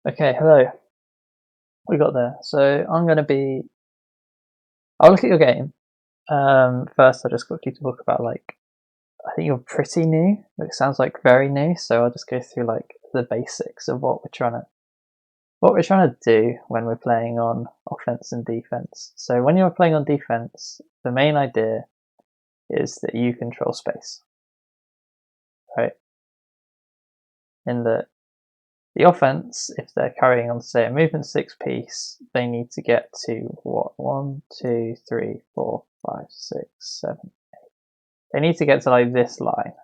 Okay, hello. We got there. So I'll look at your game. First, I'll just quickly talk about I think you're pretty new. It sounds like very new. So I'll just go through like the basics of what we're trying to do when we're playing on offense and defense. So when you're playing on defense, the main idea is that you control space, right? In the offense, if they're carrying on, say, a movement 6 piece, they need to get to what? 1, 2, 3, 4, 5, 6, 7. They need to get to like this line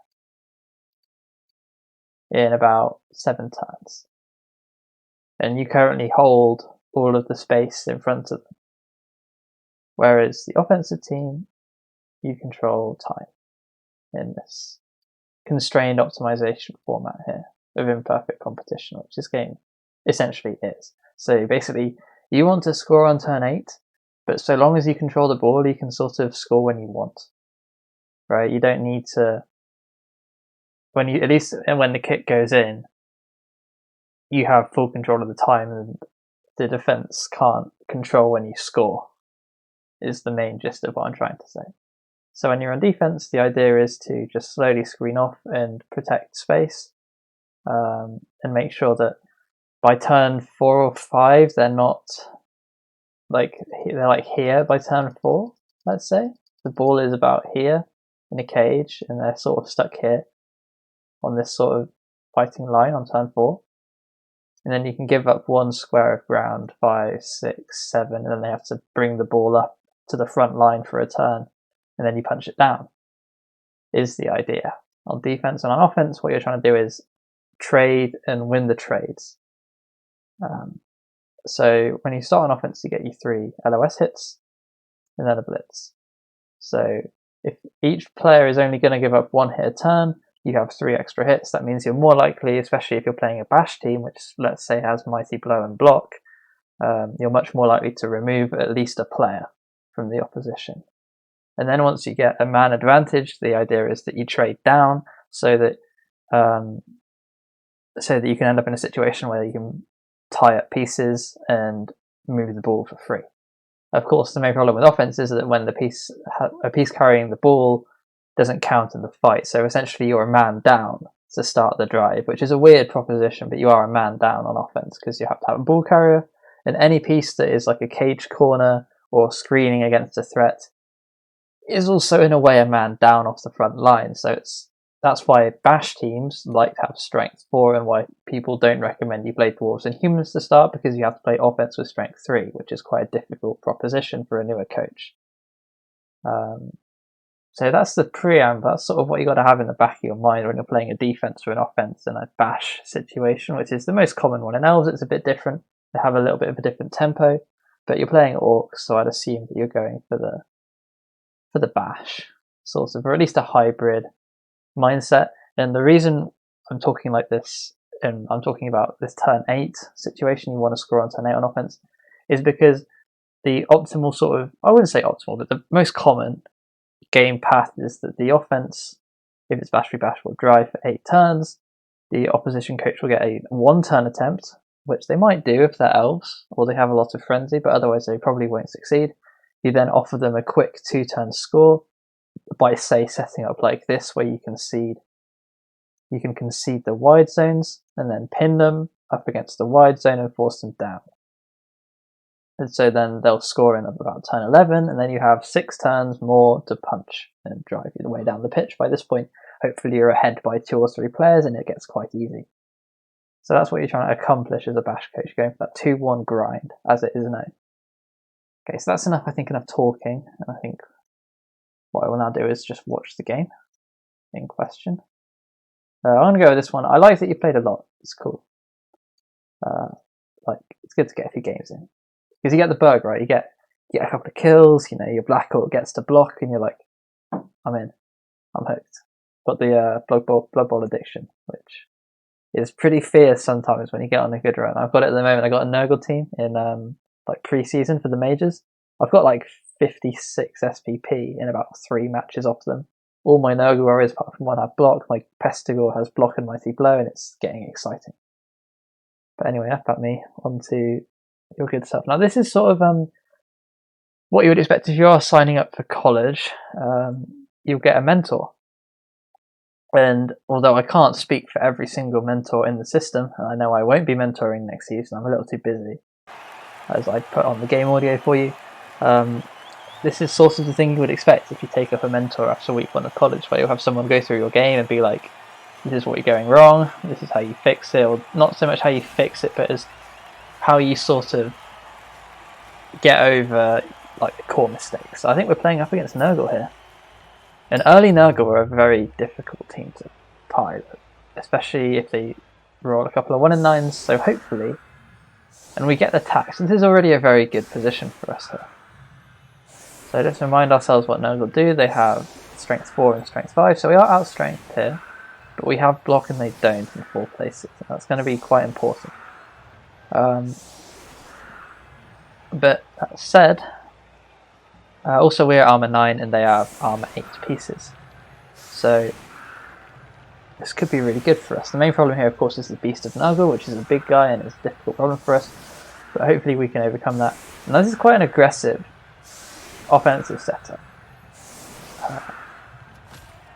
in about 7 turns. And you currently hold all of the space in front of them. Whereas the offensive team, you control time in this constrained optimization format here of imperfect competition, which this game essentially is. So basically, you want to score on turn 8, but so long as you control the ball, you can sort of score when you want. Right? You don't need to when the kick goes in, you have full control of the time, and the defense can't control when you score. Is the main gist of what I'm trying to say. So when you're on defense, the idea is to just slowly screen off and protect space, and make sure that by turn 4 or 5 they're not they're like here by turn 4. Let's say the ball is about here in a cage, and they're sort of stuck here on this sort of fighting line on turn 4. And then you can give up 1 square of ground, 5, 6, 7, and then they have to bring the ball up to the front line for a turn, and then you punch it down, is the idea. On defense and on offense, what you're trying to do is trade and win the trades. So when you start on offense, you get 3 LOS hits and then a blitz. So if each player is only going to give up 1 hit a turn, you have 3 extra hits. That means you're more likely, especially if you're playing a bash team, which let's say has mighty blow and block, you're much more likely to remove at least a player from the opposition. And then once you get a man advantage, the idea is that you trade down so that you can end up in a situation where you can tie up pieces and move the ball for free. Of course, the main problem with offense is that when a piece carrying the ball doesn't count in the fight. So essentially you're a man down to start the drive, which is a weird proposition, but you are a man down on offense because you have to have a ball carrier, and any piece that is like a cage corner or screening against a threat is also in a way a man down off the front line. So that's why bash teams like to have strength 4, and why people don't recommend you play dwarves and humans to start, because you have to play offense with strength 3, which is quite a difficult proposition for a newer coach. So that's the preamble. That's sort of what you got to have in the back of your mind when you're playing a defense or an offense in a bash situation, which is the most common one. In elves, it's a bit different. They have a little bit of a different tempo, but you're playing orcs, so I'd assume that you're going for the bash sort of, or at least a hybrid mindset. And the reason I'm talking like this, and I'm talking about this turn 8 situation, you want to score on turn 8 on offense, is because the optimal sort of, I wouldn't say optimal, but the most common game path is that the offense, if it's bash bash, will drive for 8 turns. The opposition coach will get a 1 turn attempt, which they might do if they're elves or they have a lot of frenzy, but otherwise they probably won't succeed. You then offer them a quick 2 turn score by, say, setting up like this, where you can concede the wide zones and then pin them up against the wide zone and force them down. And so then they'll score in about turn 11, and then you have 6 turns more to punch and drive your way down the pitch. By this point, hopefully you're ahead by 2 or 3 players, and it gets quite easy. So that's what you're trying to accomplish as a bash coach, going for that 2-1 grind, as it is known. Okay, so that's enough, I think, enough talking. And I think what I will now do is just watch the game in question. I'm going to go with this one. I like that you played a lot. It's cool. It's good to get a few games in. Because you get the bug, right? You get a couple of kills, your Black Orc gets to block, and you're like, I'm in. I'm hooked. Got the Blood Bowl addiction, which is pretty fierce sometimes when you get on a good run. I've got it at the moment. I got a Nurgle team in pre-season for the majors. I've got 56 SPP in about 3 matches off them. All my Nurgle warriors, apart from one, have block. My Pestigor has block and Mighty Blow, and it's getting exciting. But anyway, enough about me. On to your good stuff. Now, this is sort of what you would expect if you are signing up for college. You'll get a mentor. And although I can't speak for every single mentor in the system, and I know I won't be mentoring next season, I'm a little too busy, as I put on the game audio for you. This is sort of the thing you would expect if you take up a mentor after week 1 of college, where you'll have someone go through your game and be like, this is what you're going wrong, this is how you fix it, or not so much how you fix it, but as how you sort of get over like the core mistakes. I think we're playing up against Nurgle here. And early Nurgle are a very difficult team to pilot, especially if they roll a couple of 1-9s, so hopefully, and we get the tax. This is already a very good position for us here. So let's remind ourselves what Nurgle do. They have strength 4 and strength 5, so we are outstrengthed here, but we have block and they don't in 4 places, and that's going to be quite important. But that said, also we're armor 9 and they have armor 8 pieces, so this could be really good for us. The main problem here, of course, is the Beast of Nurgle, which is a big guy and it's a difficult problem for us, but hopefully we can overcome that. And this is quite an aggressive offensive setup,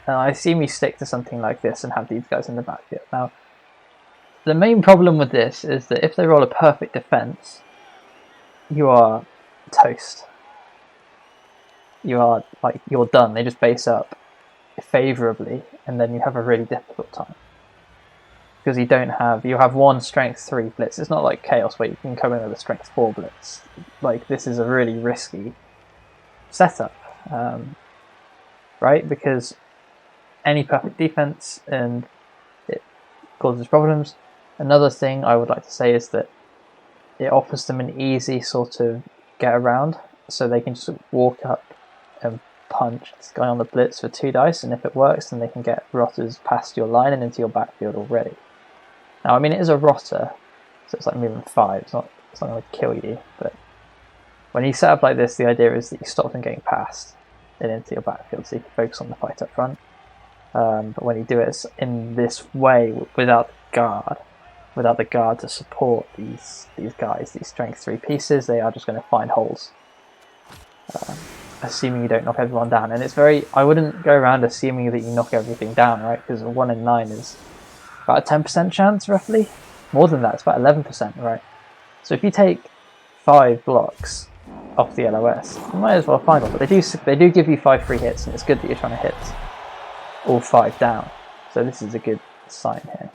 and I assume we stick to something like this and have these guys in the backfield. Now, the main problem with this is that if they roll a perfect defense, you are toast. You're done. They just base up favorably, and then you have a really difficult time because you have one strength 3 blitz. It's not like Chaos where you can come in with a strength 4 blitz. Like, this is a really risky setup, right? Because any perfect defense and it causes problems. Another thing I would like to say is that it offers them an easy sort of get around, so they can just walk up and punch this guy on the blitz for 2 dice, and if it works, then they can get rotters past your line and into your backfield already. Now, I mean, it is a rotter, so it's like moving 5. It's not going to kill you, but when you set up like this, the idea is that you stop them getting past and into your backfield, so you can focus on the fight up front. But when you do it in this way, without the guard to support these guys, these strength 3 pieces, they are just going to find holes, assuming you don't knock everyone down. And it's I wouldn't go around assuming that you knock everything down, right? Because a 1-9 is about a 10% chance, roughly. More than that, it's about 11%, right? So if you take 5 blocks off the LOS, you might as well find one. But they do give you 5 free hits, and it's good that you're trying to hit all 5 down. So this is a good sign here.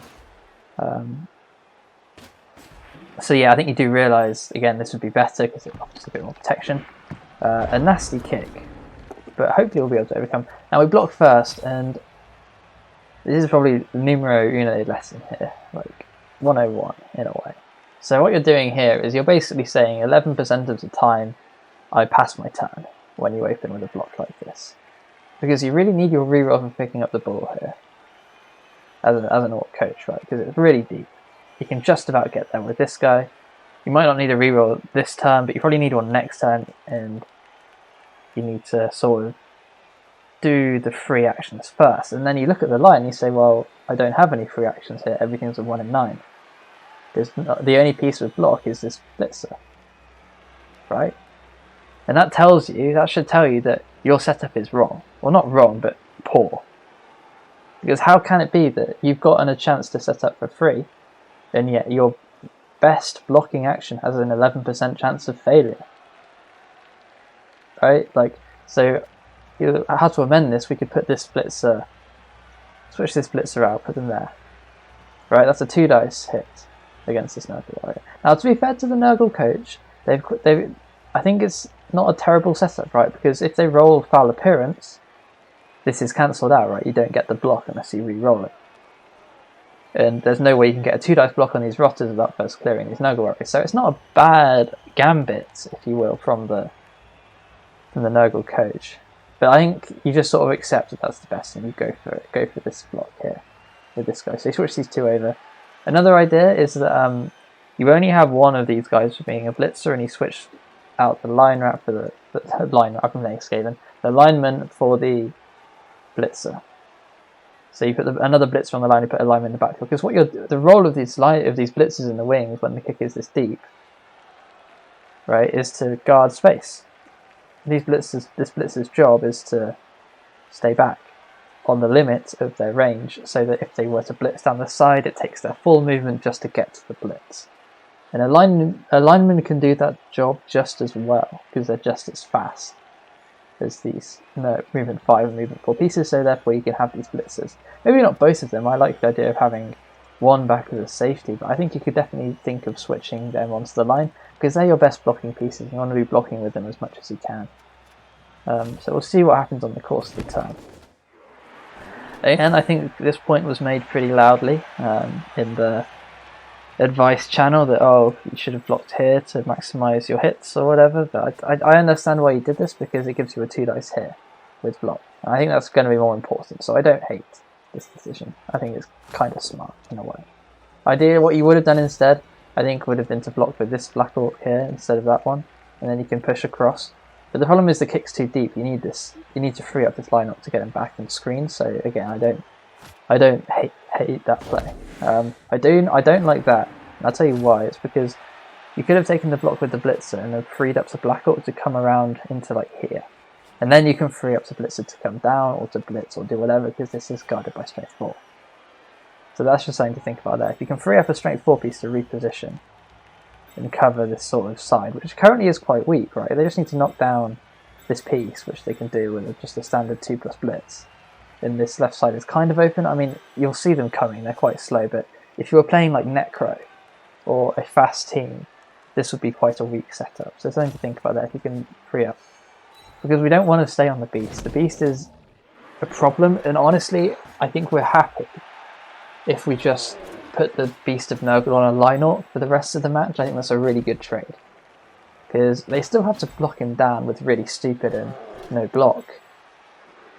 So yeah, I think you do realise, again, this would be better because it offers a bit more protection. A nasty kick, but hopefully we'll be able to overcome. Now we block first, and this is probably the numero uno lesson here, like 101 in a way. So what you're doing here is you're basically saying 11% of the time I pass my turn when you open with a block like this. Because you really need your reroll for picking up the ball here, as an orc coach, right? Because it's really deep. You can just about get there with this guy. You might not need a reroll this turn, but you probably need one next turn, and you need to sort of do the free actions first. And then you look at the line and you say, well, I don't have any free actions here, everything's a 1-9. The only piece with block is this blitzer, right? And that should tell you that your setup is wrong. Well, not wrong, but poor. Because how can it be that you've gotten a chance to set up for free, and yet your best blocking action has an 11% chance of failure? Right? So how to amend this, we could put this blitzer, switch this blitzer out, put them there. Right, that's a 2 dice hit against this Nurgle warrior. Now, to be fair to the Nurgle coach, I think it's not a terrible setup, right? Because if they roll foul appearance, this is cancelled out, right? You don't get the block unless you re-roll it. And there's no way you can get a 2 dice block on these rotters without first clearing these Nurgle warriors. So it's not a bad gambit, if you will, from the Nurgle coach. But I think you just sort of accept that that's the best, and you go for it. Go for this block here with this guy. So you switch these 2 over. Another idea is that you only have one of these guys for being a blitzer, and you switch out the line rat for the line rat. I'm saying Skaven, the lineman for the blitzer. So you put another blitzer on the line, you put a lineman in the backfield. Because the role of these blitzers in the wings when the kick is this deep, right, is to guard space. This blitzer's job is to stay back on the limit of their range, so that if they were to blitz down the side, it takes their full movement just to get to the blitz. And a lineman can do that job just as well, because they're just as fast as these movement 5 and movement 4 pieces, so therefore you can have these blitzers. Maybe not both of them. I like the idea of having one back as a safety, but I think you could definitely think of switching them onto the line, because they're your best blocking pieces. You want to be blocking with them as much as you can. So we'll see what happens on the course of the turn. Again, I think this point was made pretty loudly in the advice channel that, oh, you should have blocked here to maximize your hits or whatever, but I understand why you did this, because it gives you a 2 dice hit with block. And I think that's going to be more important, so I don't hate this decision. I think it's kind of smart in a way. Ideally, what you would have done instead, I think, would have been to block with this Black Orc here instead of that one, and then you can push across. But the problem is the kick's too deep. You need to free up this lineup to get him back and screen. So again, I don't hate that play. I don't like that. And I'll tell you why. It's because you could have taken the block with the blitzer and then freed up the Black Orc to come around into like here, and then you can free up the blitzer to come down or to blitz or do whatever, because this is guarded by strength 4. So that's just something to think about there. If you can free up a strength 4 piece to reposition and cover this sort of side, which currently is quite weak, right? They just need to knock down this piece, which they can do with just a standard 2+ blitz. And this left side is kind of open. I mean, you'll see them coming, they're quite slow, but if you were playing like Necro or a fast team, this would be quite a weak setup. So something to think about there if you can free up. Because we don't want to stay on the Beast. The Beast is a problem, and honestly, I think we're happy if we just put the Beast of Nurgle on a line orc for the rest of the match. I think that's a really good trade. Because they still have to block him down with really stupid and no block,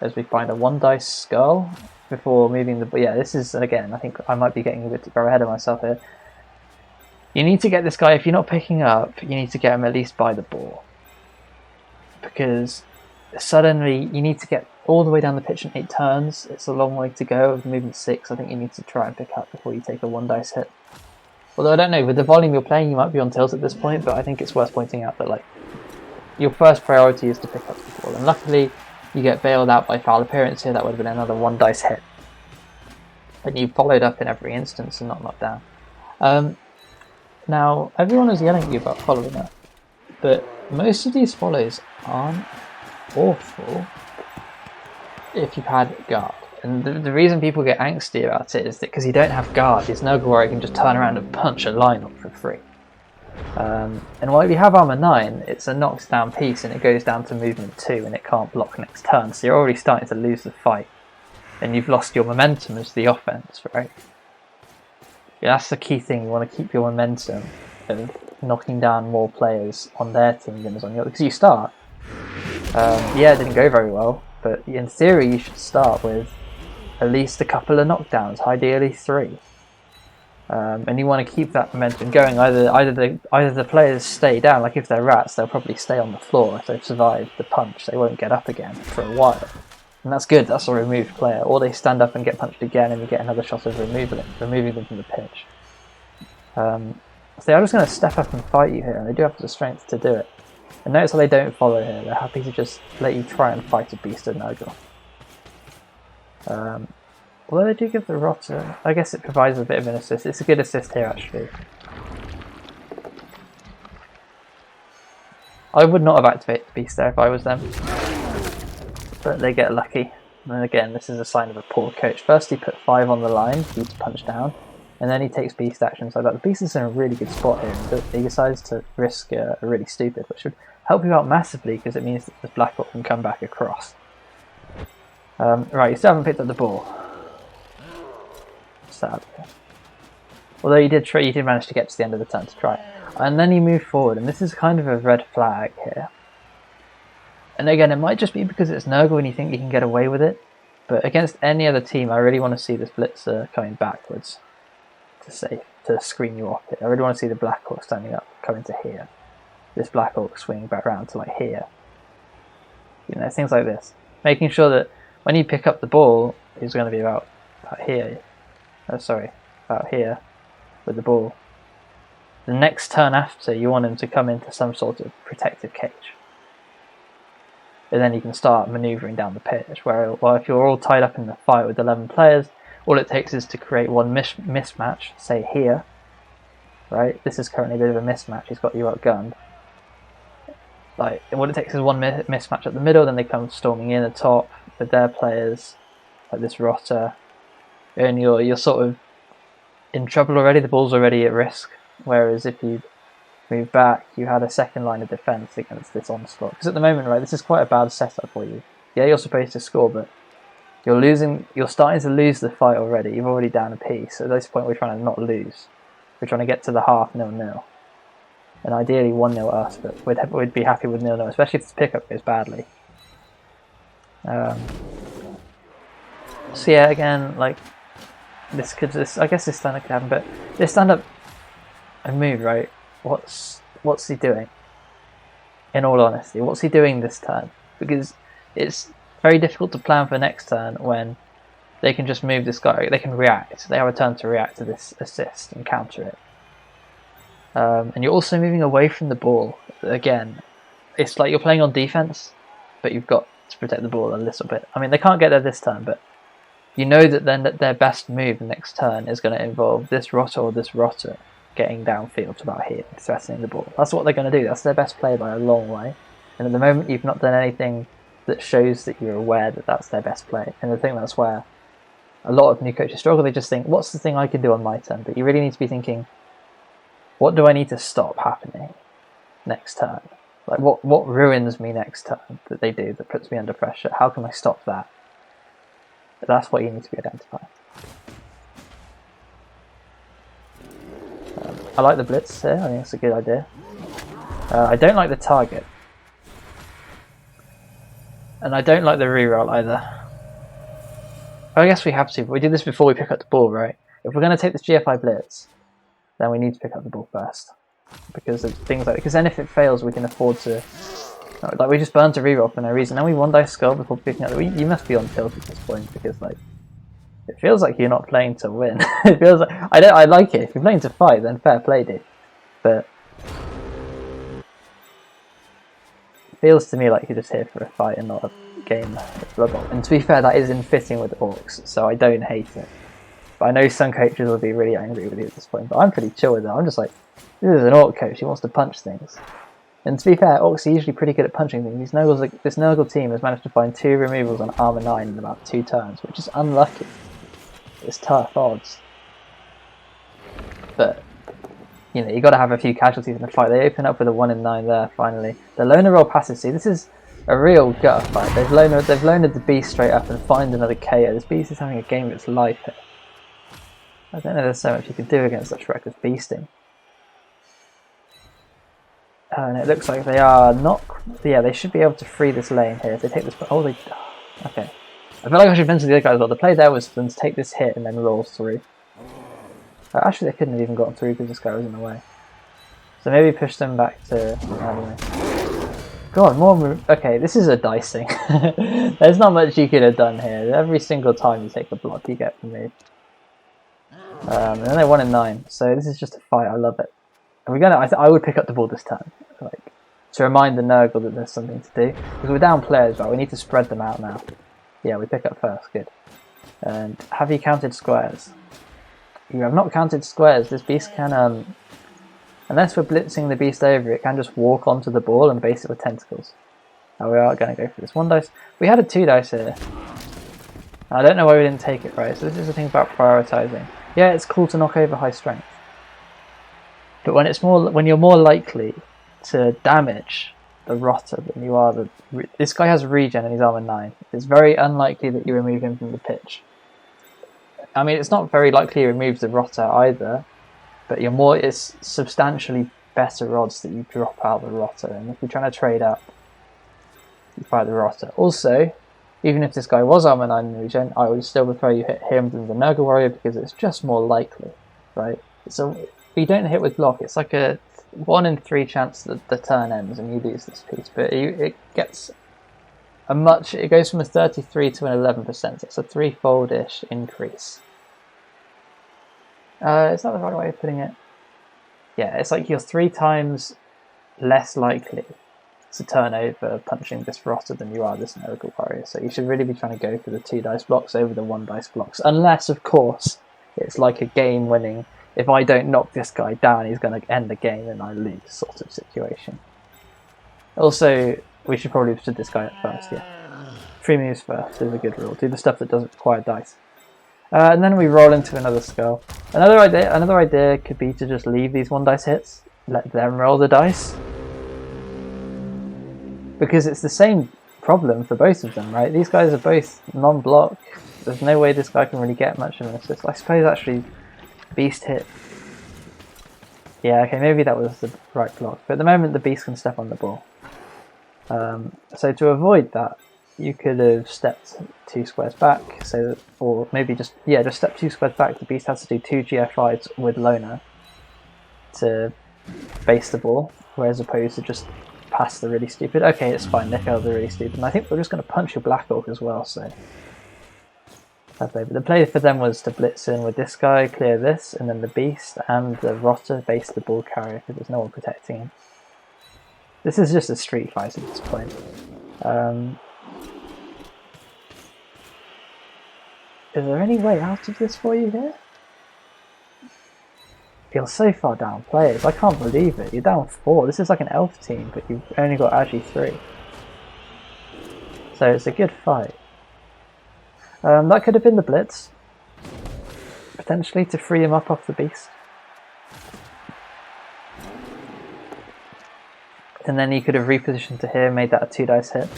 as we find a 1 dice skull before moving the... Yeah, this is, again, I think I might be getting a bit too far ahead of myself here. You need to get this guy, if you're not picking up, you need to get him at least by the ball. Because suddenly you need to get all the way down the pitch in 8 turns. It's a long way to go. With movement 6, I think you need to try and pick up before you take a 1 dice hit. Although I don't know, with the volume you're playing, you might be on tilt at this point, but I think it's worth pointing out that, like, your first priority is to pick up the ball. And luckily, you get bailed out by foul appearance here. That would have been another 1 dice hit. And you followed up in every instance and not knocked down. Now, everyone is yelling at you about following up, but most of these follows aren't awful if you've had guard. And the reason people get angsty about it is that because you don't have guard, his Nurgle Warrior can just turn around and punch a line up for free. And while if you have armor 9, it's a knocks down piece and it goes down to movement 2 and it can't block next turn, so you're already starting to lose the fight. And you've lost your momentum as the offense, right? Yeah, that's the key thing. You want to keep your momentum of knocking down more players on their team than is on yours. Because you start, yeah, it didn't go very well, but in theory you should start with at least a couple of knockdowns, ideally 3. And you want to keep that momentum going. Either the players stay down, like if they're rats, they'll probably stay on the floor. If they've survived the punch, they won't get up again for a while. And that's good, that's a removed player. Or they stand up and get punched again and you get another shot of removing them from the pitch. So they're just going to step up and fight you here, and they do have the strength to do it. And notice how they don't follow here, they're happy to just let you try and fight a Beast of Nurgle. Although they do give the Rotter, I guess it provides a bit of an assist. It's a good assist here actually. I would not have activated the Beast there if I was them. But they get lucky. And again, this is a sign of a poor coach. First he put 5 on the line for you to punch down, and then he takes Beast action. So that the Beast is in a really good spot here, but he decides to risk a really stupid, which would help you out massively because it means that the Black Orc can come back across. Right, you still haven't picked up the ball. Sad. Although you did manage to get to the end of the turn to try it. And then you move forward, and this is kind of a red flag here. And again, it might just be because it's Nurgle and you think you can get away with it, but against any other team, I really want to see this Blitzer coming backwards to screen you off here. I really want to see the Black Orc standing up, coming to here. This Black Orc swinging back around to like here. You know, things like this. Making sure that when you pick up the ball, it's going to be about about here. Oh, sorry, about here with the ball. The next turn after, you want him to come into some sort of protective cage. And then you can start manoeuvring down the pitch. Well, if you're all tied up in the fight with 11 players, all it takes is to create one mismatch, say here, right? This is currently a bit of a mismatch. He's got you outgunned. Like, what it takes is one mismatch at the middle, then they come storming in the top with their players, like this rotter, and you're sort of in trouble already. The ball's already at risk. Whereas if you move back, you had a second line of defence against this onslaught. Because at the moment, right, this is quite a bad setup for you. Yeah, you're supposed to score, but you're starting to lose the fight already. You're already down a piece. At this point, we're trying to not lose. We're trying to get to the half 0-0. And ideally 1-0 us, but we'd be happy with 0-0, especially if this pickup goes badly. So yeah, again, like, I guess this stand-up could happen, but this stand-up and move, right, what's he doing? In all honesty, what's he doing this turn? Because it's very difficult to plan for next turn when they can just move this guy. They can react. They have a turn to react to this assist and counter it. And you're also moving away from the ball. Again, it's like you're playing on defense, but you've got to protect the ball a little bit. I mean, they can't get there this turn, but you know that then their best move next turn is going to involve this rotter or this rotter getting downfield to about here, threatening the ball. That's what they're going to do. That's their best play by a long way. And at the moment, you've not done anything that shows that you're aware that that's their best play. And I think that's where a lot of new coaches struggle. They just think, what's the thing I can do on my turn? But you really need to be thinking, what do I need to stop happening next turn? Like, what ruins me next turn that they do that puts me under pressure? How can I stop that? That's what you need to be identifying. I like the blitz here. I think it's a good idea. I don't like the target. And I don't like the reroll either. I guess we have to, but we did this before we pick up the ball, right? If we're going to take this GFI blitz, then we need to pick up the ball first. Because of things like, because then if it fails, we can afford to, like, we just burnt a reroll for no reason. Then we one dice skull before picking up the, you must be on tilt at this point, because, like, it feels like you're not playing to win. It feels like, I like it. If you're playing to fight, then fair play, dude. But it feels to me like you're just here for a fight and not a game of rubble. And to be fair, that is in fitting with the Orcs, so I don't hate it. But I know some coaches will be really angry with you at this point, but I'm pretty chill with it. I'm just like, this is an Orc coach, he wants to punch things. And to be fair, Orcs are usually pretty good at punching things. This Nurgle team has managed to find 2 removals on Armour 9 in about 2 turns, which is unlucky. It's tough odds. But, you know, you got to have a few casualties in the fight. They open up with a 1 in 9 there, finally. The loner roll passes. See, this is a real gutter fight. They've lonered the beast straight up and find another KO. This beast is having a game of its life here. I don't know there's so much you can do against such reckless beasting. And it looks like they are not... Yeah, they should be able to free this lane here. If they take this... Oh, they... Okay. I feel like I should mention the other guys as well. The play there was for them to take this hit and then roll through. Actually, they couldn't have even gotten through because this guy was in the way. So maybe push them back to... I don't know. God, more... Okay, this is a dicing. There's not much you could have done here. Every single time you take a block, you get removed. And then they're 1 in 9, so this is just a fight. I love it. And we're gonna. I would pick up the ball this turn, like, to remind the Nurgle that there's something to do. Because we're down players, right? We need to spread them out now. Yeah, we pick up first. Good. And have you counted squares? You have not counted squares. This beast can, unless we're blitzing the beast over, it can just walk onto the ball and base it with tentacles. Now we are going to go for this 1 dice. We had a 2 dice here. I don't know why we didn't take it, right? So this is the thing about prioritising. Yeah, it's cool to knock over high strength, but when you're more likely to damage the rotter than you are the... This guy has regen and he's armor 9. It's very unlikely that you remove him from the pitch. I mean, it's not very likely you remove the rotter either, but it's substantially better odds that you drop out the rotter. And if you're trying to trade up, you fight the rotter. Also, even if this guy was armor 9 and regen, I would still prefer you hit him than the Nurgle warrior because it's just more likely, right? So if you don't hit with block, it's like a 1 in 3 chance that the turn ends and you lose this piece. But it gets it goes from a 33 to an 11%. It's a threefold-ish increase. Is that the right way of putting it? Yeah, it's like you're 3 times less likely to turn over punching this rotter than you are this miracle warrior. So you should really be trying to go for the 2 dice blocks over the 1 dice blocks, unless of course it's like a game winning, if I don't knock this guy down he's going to end the game and I lose sort of situation. Also, we should probably put this guy up first, yeah. 3 moves first is a good rule. Do the stuff that doesn't require dice. And then we roll into another skull. Another idea could be to just leave these 1 dice hits, let them roll the dice. Because it's the same problem for both of them, right? These guys are both non-block. There's no way this guy can really get much of an assist. I suppose actually Beast hit. Yeah, okay, maybe that was the right block. But at the moment the Beast can step on the ball. So to avoid that, you could have stepped 2 squares back, or maybe just step 2 squares back. The Beast has to do 2 GFIs with Loner to base the ball, whereas opposed to just pass the really stupid. Okay, it's fine, they failed the really stupid. And I think we're just going to punch your Black Orc as well, so. But the play for them was to blitz in with this guy, clear this, and then the Beast and the Rotter base the ball carrier because there's no one protecting him. This is just a street fight at this point. Is there any way out of this for you here? You're so far down players, I can't believe it. You're down 4. This is like an elf team, but you've only got actually 3. So it's a good fight. That could have been the blitz. Potentially to free him up off the Beast. And then he could have repositioned to here, made that a 2 dice hit.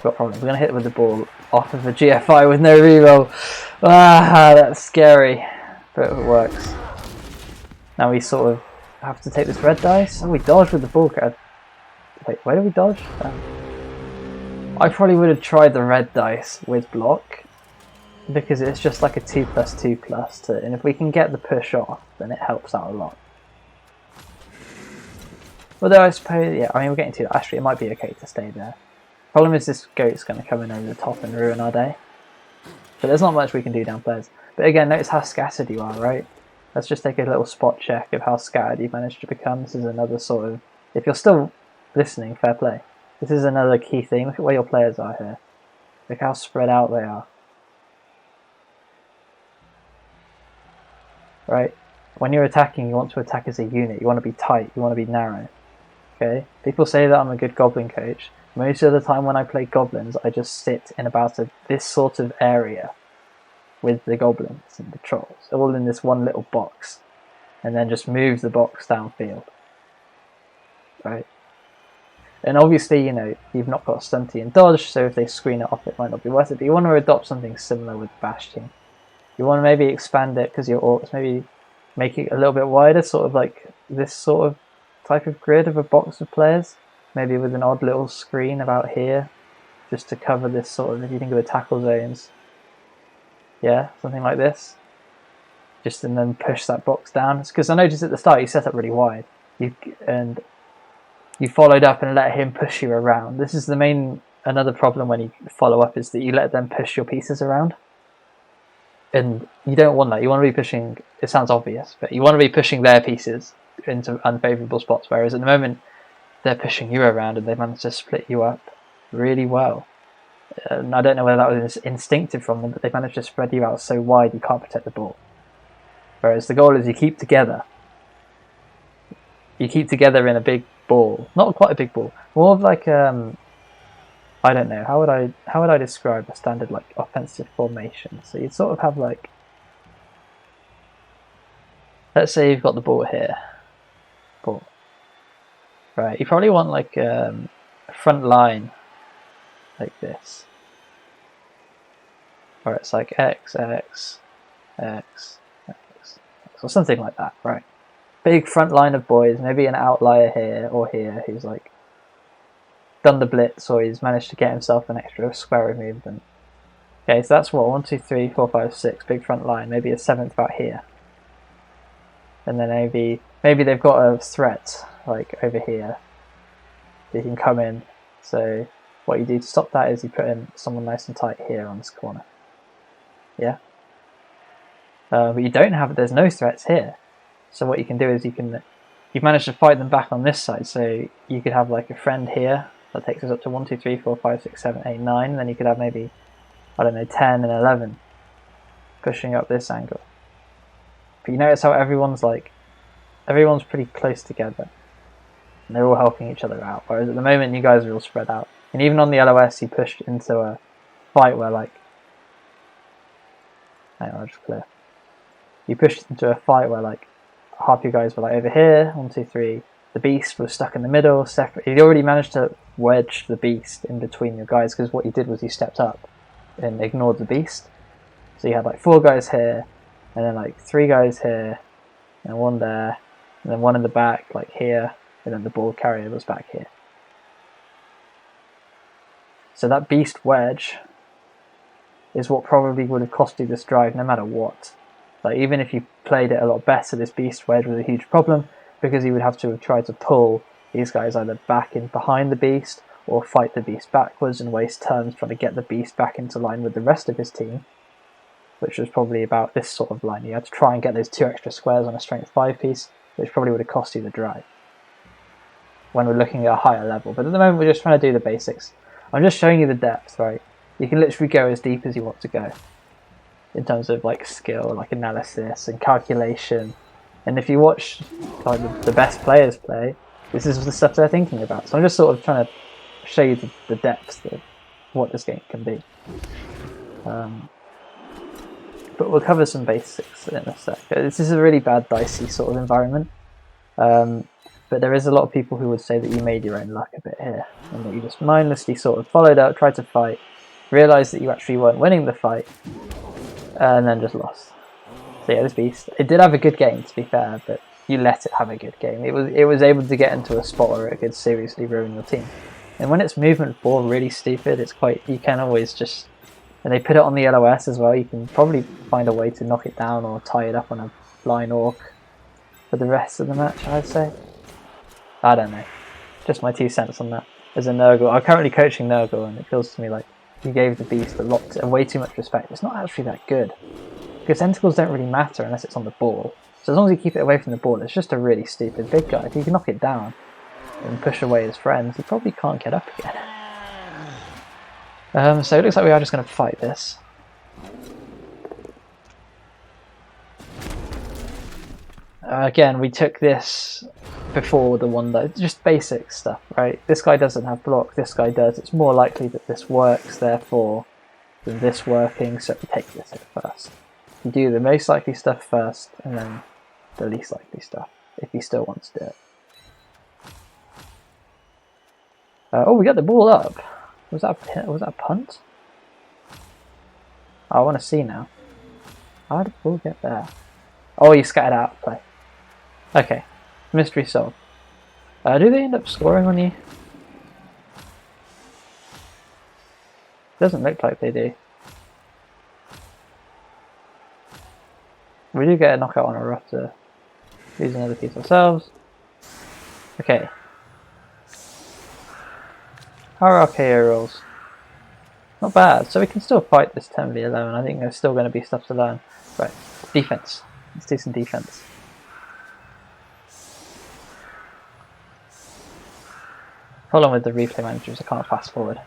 Got problems. We're going to hit it with the ball off of a GFI with no reroll. Ah, that's scary. But it works. Now we sort of have to take this red dice. Oh, we dodged with the ball card. Wait, where did we dodge? I probably would have tried the red dice with block. Because it's just like a 2+2+, and if we can get the push off, then it helps out a lot. Although I suppose, yeah, I mean we're getting to that. Actually, it might be okay to stay there. Problem is this goat's going to come in over the top and ruin our day. But there's not much we can do down players. But again, notice how scattered you are, right? Let's just take a little spot check of how scattered you've managed to become. This is another sort of, if you're still listening, fair play. This is another key thing. Look at where your players are here. Look how spread out they are. Right? When you're attacking, you want to attack as a unit. You want to be tight. You want to be narrow. Okay? People say that I'm a good goblin coach. Most of the time when I play goblins, I just sit in about this sort of area with the goblins and the trolls, all in this one little box, and then just move the box downfield. Right? And obviously, you know, you've not got stunty and dodge, so if they screen it off, it might not be worth it. But you want to adopt something similar with Bastion. You want to maybe expand it because your orcs, maybe make it a little bit wider, sort of like this sort of type of grid of a box of players. Maybe with an odd little screen about here, just to cover this sort of, if you think of the tackle zones. Yeah, something like this. Just and then push that box down. Because I noticed at the start you set up really wide. And you followed up and let him push you around. This is another problem when you follow up is that you let them push your pieces around. And you don't want that. You want to be pushing, it sounds obvious, but you want to be pushing their pieces into unfavourable spots. Whereas at the moment, they're pushing you around and they managed to split you up really well. And I don't know whether that was instinctive from them, but they managed to spread you out so wide you can't protect the ball. Whereas the goal is you keep together. You keep together in a big ball. Not quite a big ball. More of like, I don't know, how would I describe a standard like offensive formation? So you'd sort of have like, let's say you've got the ball here. Ball. Right, you probably want like a front line like this. Or it's like X, X, X, X, X, or something like that, right? Big front line of boys, maybe an outlier here or here who's like done the blitz or he's managed to get himself an extra square of movement. Okay, so that's what, 1, 2, 3, 4, 5, 6, big front line, maybe a 7th about here. And then maybe they've got a threat like over here. They can come in So what you do to stop that is you put in someone nice and tight here on this corner. Yeah. But you don't have, there's no threats here. So what you can do is you've managed to fight them back on this side. So you could have like a friend here that takes us up to 1, 2, 3, 4, 5, 6, 7, 8, 9. And then you could have maybe, I don't know, 10 and 11 pushing up this angle. But you notice how everyone's pretty close together. And they're all helping each other out. Whereas at the moment you guys are all spread out. And even on the LOS you pushed into a fight where like, hang on, I'll just clear. You pushed into a fight where like half you guys were like over here, 1, 2, 3. The beast was stuck in the middle, separate. You already managed to wedge the beast in between your guys, because what you did was you stepped up and ignored the beast. So you had like 4 guys here, and then like 3 guys here, and 1 there, and then 1 in the back, like here, and then the ball carrier was back here. So that beast wedge is what probably would have cost you this drive no matter what. Like even if you played it a lot better, this beast wedge was a huge problem, because you would have to have tried to pull these guys either back in behind the beast or fight the beast backwards and waste turns trying to get the beast back into line with the rest of his team, which was probably about this sort of line. You had to try and get those 2 extra squares on a strength 5 piece, which probably would have cost you the drive when we're looking at a higher level. But at the moment we're just trying to do the basics. I'm just showing you the depth, right? You can literally go as deep as you want to go in terms of like skill, like analysis and calculation. And if you watch like the best players play, this is the stuff they're thinking about. So I'm just sort of trying to show you the depth of what this game can be. But we'll cover some basics in a sec. This is a really bad dicey sort of environment. But there is a lot of people who would say that you made your own luck a bit here, and that you just mindlessly sort of followed out, tried to fight, realised that you actually weren't winning the fight, and then just lost. So yeah, this beast, it did have a good game to be fair, but you let it have a good game. It was able to get into a spot where it could seriously ruin your team. And when it's movement 4 really stupid, it's quite, you can always just, and they put it on the LOS as well, you can probably find a way to knock it down or tie it up on a line orc for the rest of the match, I'd say. I don't know. Just my 2 cents on that. As a Nurgle, I'm currently coaching Nurgle, and it feels to me like he gave the beast way too much respect. It's not actually that good, because tentacles don't really matter unless it's on the ball. So as long as you keep it away from the ball, it's just a really stupid big guy. If you can knock it down and push away his friends, he probably can't get up again. So it looks like we are just going to fight this. Again, we took this before the one that, just basic stuff, right? This guy doesn't have block, this guy does. It's more likely that this works, therefore, than this working, so we take this hit first. You do the most likely stuff first, and then the least likely stuff, if you still want to do it. Oh, we got the ball up. Was that a punt? Oh, I want to see now. How did the ball get there? Oh, you scattered out of play. Okay, mystery solved. Do they end up scoring on you? Doesn't look like they do. We do get a knockout on a Rufter. Use another piece ourselves. Okay. How are our KO rolls? Not bad, so we can still fight this 10v11. I think there's still going to be stuff to learn. Right, defense. Let's do some defense. Problem with the replay managers, I can't fast forward.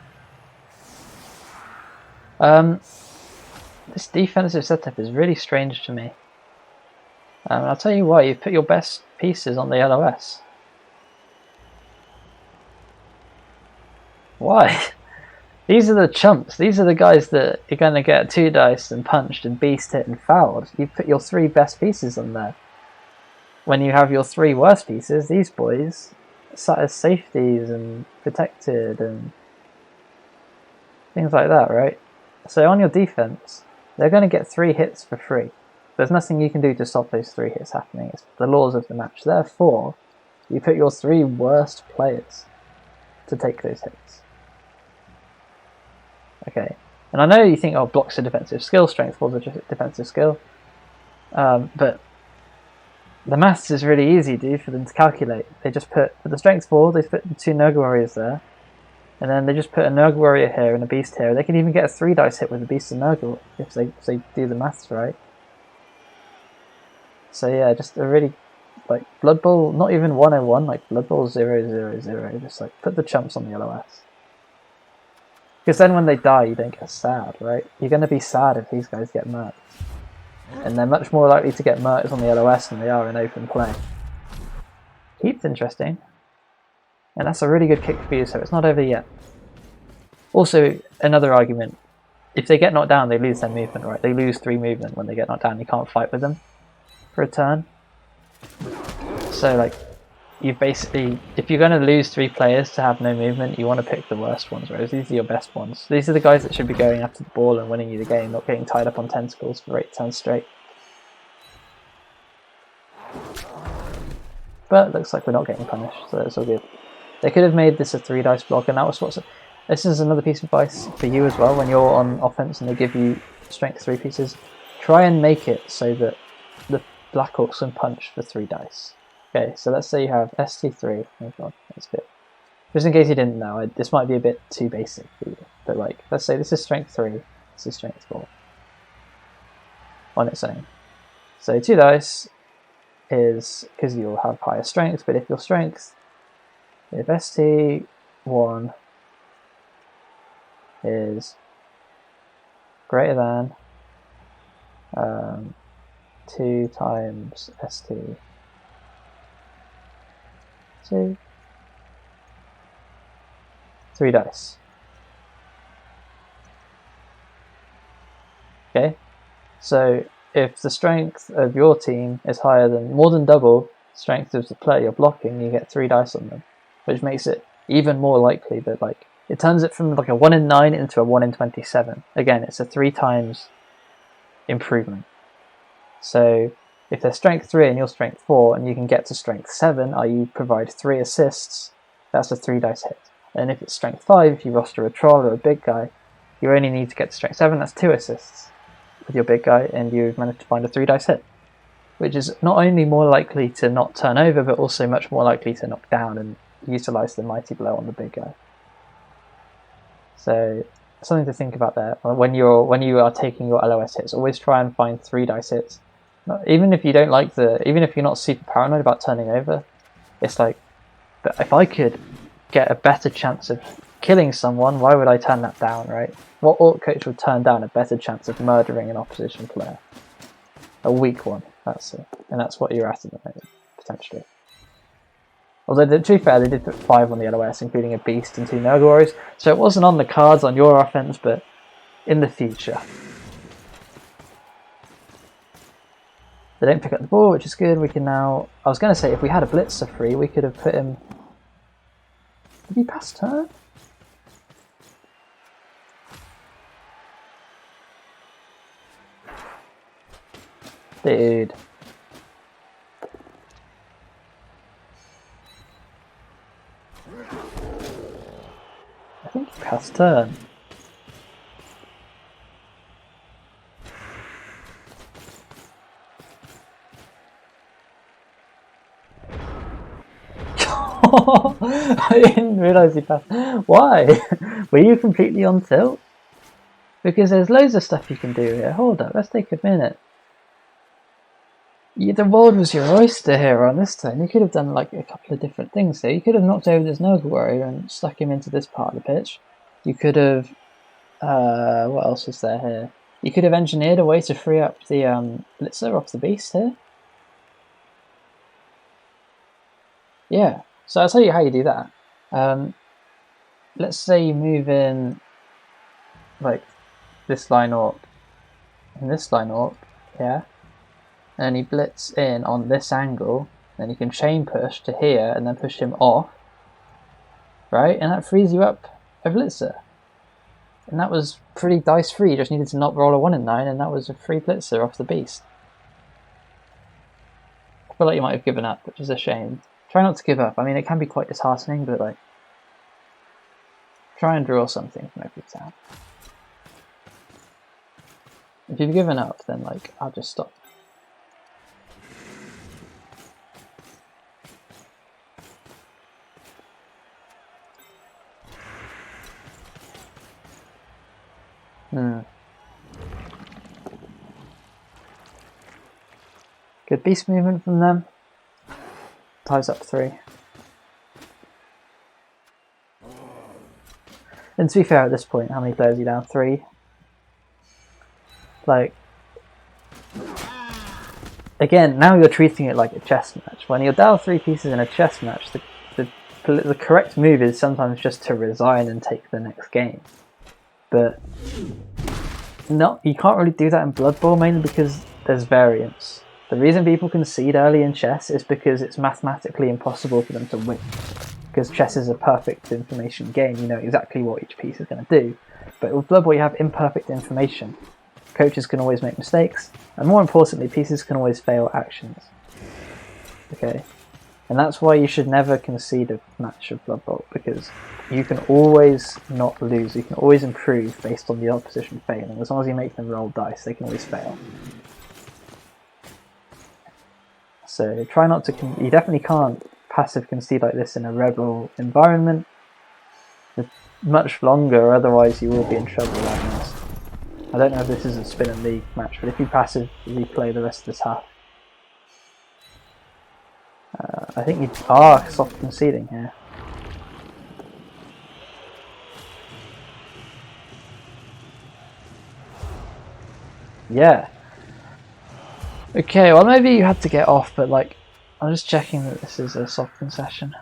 This defensive setup is really strange to me. I'll tell you why. You put your best pieces on the LOS. Why? These are the chumps. These are the guys that you're going to get 2 dice and punched and beast hit and fouled. You put your 3 best pieces on there. When you have your 3 worst pieces, these boys sat as safeties and protected and things like that, right? So on your defense, they're going to get 3 hits for free. There's nothing you can do to stop those 3 hits happening. It's the laws of the match. Therefore, you put your 3 worst players to take those hits. Okay, and I know you think, oh, block's a defensive skill, strength was a defensive skill, but the maths is really easy, dude, for them to calculate. They just put, for the strength 4, they put the 2 Nurgle warriors there, And then they just put a Nurgle warrior here and a beast here. They can even get a 3 dice hit with a beast and Nurgle if they do the maths right. So yeah, just a really, like, Blood Bowl, not even 101, like Blood Bowl 000, just like put the chumps on the LOS. Because then when they die, you don't get sad, right? You're going to be sad if these guys get murked. And they're much more likely to get murked on the LOS than they are in open play. Keep's interesting. And that's a really good kick for you, so it's not over yet. Also, another argument, if they get knocked down, they lose their movement, right? They lose 3 movement when they get knocked down. You can't fight with them for a turn. So, like, you basically, if you're going to lose 3 players to have no movement, you want to pick the worst ones, whereas these are your best ones. These are the guys that should be going after the ball and winning you the game, not getting tied up on tentacles for 8 turns straight. But it looks like we're not getting punished, so it's all good. They could have made this a 3 dice block, and that was what's... This is another piece of advice for you as well. When you're on offense and they give you strength 3 pieces, try and make it so that the Black Orcs can punch for 3 dice. Okay, so let's say you have ST3. Oh god, that's a bit... Just in case you didn't know, this might be a bit too basic for you. But like, let's say this is strength 3, this is strength 4. On its own. So 2 dice is because you'll have higher strength, but if your strength, if ST1 is greater than 2 times ST2, 3 dice. Okay, so if the strength of your team is higher than, more than double strength of the player you're blocking, you get 3 dice on them, which makes it even more likely that, like, it turns it from like a 1 in 9 into a 1 in 27. Again, it's a 3 times improvement. So if they're strength 3 and you're strength 4 and you can get to strength 7, i.e. provide 3 assists, that's a 3 dice hit. And if it's strength 5, if you roster a troll or a big guy, you only need to get to strength 7, that's 2 assists with your big guy, and you've managed to find a 3 dice hit, which is not only more likely to not turn over, but also much more likely to knock down and utilize the mighty blow on the big guy. So something to think about there. When you are taking your LOS hits, always try and find 3 dice hits. Even if you don't like even if you're not super paranoid about turning over, it's like, but if I could get a better chance of killing someone, why would I turn that down, right? What orc coach would turn down a better chance of murdering an opposition player? A weak one, that's it. And that's what you're at the moment, potentially. Although, to be fair, they did put 5 on the LOS, including a beast and 2 Nurgle warriors, so it wasn't on the cards on your offense, but in the future. They don't pick up the ball, which is good. We can now... I was going to say, if we had a blitzer free, we could have put him... Did he pass turn? Dude. I think he passed turn. I didn't realise he passed. Why? Were you completely on tilt? Because there's loads of stuff you can do here. Hold up, let's take a minute. The world was your oyster here on this turn. You could have done like a couple of different things here. You could have knocked over this Nurgle warrior and stuck him into this part of the pitch. You could have... what else was there here? You could have engineered a way to free up the blitzer off the beast here. Yeah, so I'll tell you how you do that. Let's say you move in like this line orc and this line orc, yeah? And he blitz in on this angle, then you can chain push to here and then push him off, right? And that frees you up a blitzer. And that was pretty dice free, you just needed to not roll a 1 in 9 and that was a free blitzer off the beast. I feel like you might have given up, which is a shame. Try not to give up. I mean, it can be quite disheartening, but like, try and draw something from every turn. If you've given up, then like, I'll just stop. Good beast movement from them. Ties up 3. And to be fair, at this point, how many players are you down? 3? Like, again, now you're treating it like a chess match. When you're down 3 pieces in a chess match, the correct move is sometimes just to resign and take the next game. But you can't really do that in Blood Bowl, mainly because there's variance. The reason people concede early in chess is because it's mathematically impossible for them to win. Because chess is a perfect information game, you know exactly what each piece is going to do. But with Blood Bowl you have imperfect information. Coaches can always make mistakes, and more importantly, pieces can always fail actions. Okay? And that's why you should never concede a match of Blood Bowl, because you can always not lose, you can always improve based on the opposition failing. As long as you make them roll dice, they can always fail. So try not to, you definitely can't passive concede like this in a rebel environment. It's much longer, otherwise you will be in trouble like this. I don't know if this is a spin and league match, but if you passive replay the rest of this half, I think you are soft conceding here. Yeah. Okay, well maybe you had to get off, but like, I'm just checking that this is a soft concession.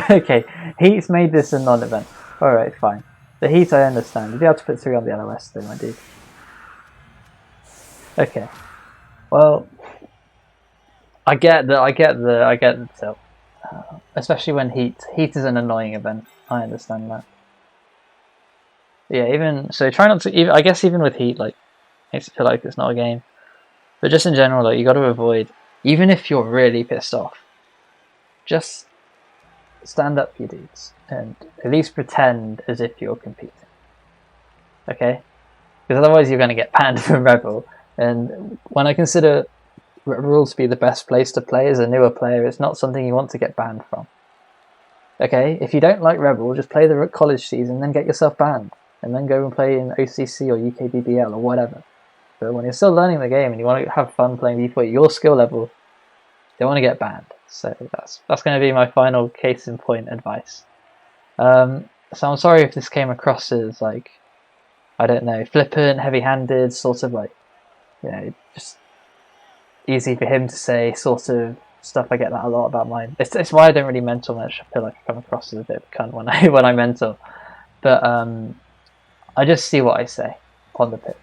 Okay, Heat's made this a non-event. Alright, fine. The Heat I understand. If you have to put 3 on the LOS though, my dude. Okay. Well, I get the tilt. Especially when Heat is an annoying event. I understand that. Yeah, even so, try not to. I guess even with Heat, like, makes it feel like it's not a game. But just in general, like, you got to avoid, even if you're really pissed off, just stand up, you dudes, and at least pretend as if you're competing. Okay? Because otherwise you're going to get banned from Rebel. And when I consider Rebel to be the best place to play as a newer player, it's not something you want to get banned from. Okay? If you don't like Rebel, just play the college season, then get yourself banned. And then go and play in OCC or UKBBL or whatever. But when you're still learning the game and you want to have fun playing people at your skill level, you don't want to get banned. So that's going to be my final case in point advice. So I'm sorry if this came across as like, I don't know, flippant, heavy-handed, sort of like, you know, just easy for him to say sort of stuff. I get that a lot about mine. It's why I don't really mentor much. I feel like I come across as a bit of a cunt when I mentor. But I just see what I say on the pitch.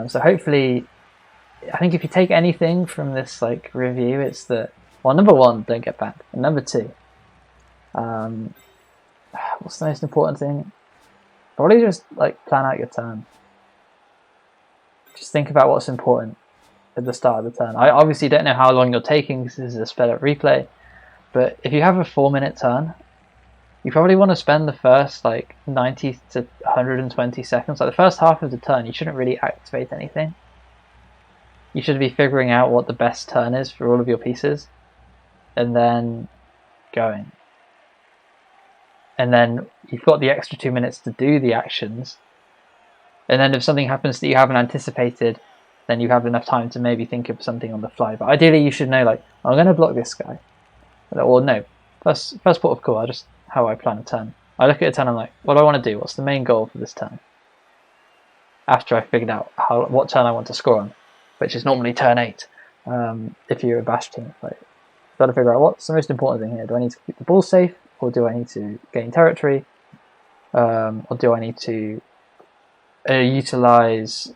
So hopefully, I think if you take anything from this like review, it's that, well, number 1, don't get banned, and number 2, what's the most important thing? Probably just like plan out your turn. Just think about what's important at the start of the turn. I obviously don't know how long you're taking because this is a sped up replay, but if you have a 4-minute turn, you probably want to spend the first like 90 to 120 seconds, like the first half of the turn, you shouldn't really activate anything. You should be figuring out what the best turn is for all of your pieces, and then going. And then you've got the extra 2 minutes to do the actions, and then if something happens that you haven't anticipated, then you have enough time to maybe think of something on the fly. But ideally you should know, like, I'm going to block this guy. Or no, first port of call, just how I plan a turn. I look at a turn, I'm like, what do I want to do? What's the main goal for this turn? After I figured out what turn I want to score on, which is normally turn 8. If you're a bash team, like, got to figure out what's the most important thing here. Do I need to keep the ball safe, or do I need to gain territory, or do I need to utilize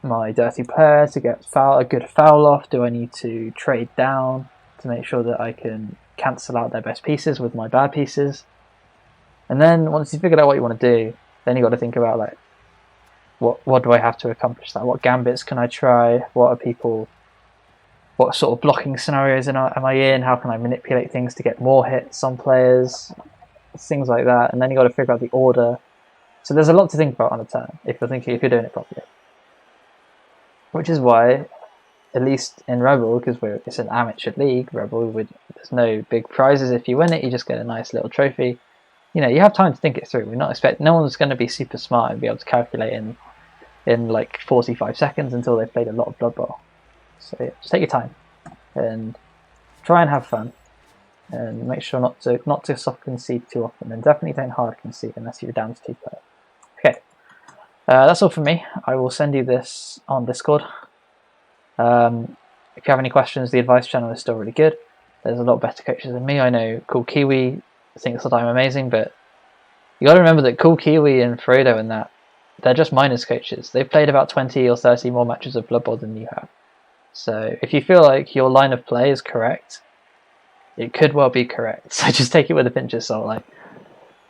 my dirty player to get a good foul off? Do I need to trade down to make sure that I can cancel out their best pieces with my bad pieces? And then once you figured out what you want to do, then you got to think about, like, what do I have to accomplish that? What gambits can I try? What sort of blocking scenarios am I in? How can I manipulate things to get more hits on players? Things like that. And then you got to figure out the order. So there's a lot to think about on a turn if you're doing it properly. Which is why at least in Rebel, because it's an amateur league, Rebel, there's no big prizes if you win it. You just get a nice little trophy. You know, you have time to think it through. We're not expecting, no one's going to be super smart and be able to calculate in like 45 seconds until they've played a lot of Blood Bowl. So yeah, just take your time and try and have fun, and make sure not to soft concede too often, and definitely don't hard concede unless you're down to 2 players. Okay, that's all from me. I will send you this on Discord. If you have any questions, the advice channel is still really good. There's a lot better coaches than me. I know Cool Kiwi thinks that I'm amazing, but you got to remember that Cool Kiwi and Frodo and that, they're just minors coaches. They've played about 20 or 30 more matches of Blood Bowl than you have. So if you feel like your line of play is correct, it could well be correct. So just take it with a pinch of salt. Like,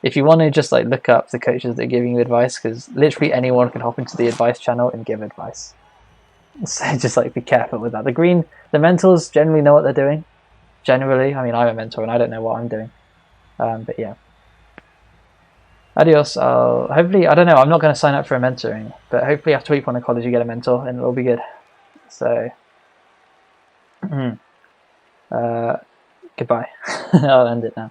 if you want to just like look up the coaches that are giving you advice, because literally anyone can hop into the advice channel and give advice. So just like be careful with that. The mentors generally know what they're doing. Generally, I mean, I'm a mentor and I don't know what I'm doing. But yeah. Adios. Hopefully, I don't know. I'm not going to sign up for a mentoring, but hopefully after week 1 of college you get a mentor and it'll be good. So, goodbye. I'll end it now.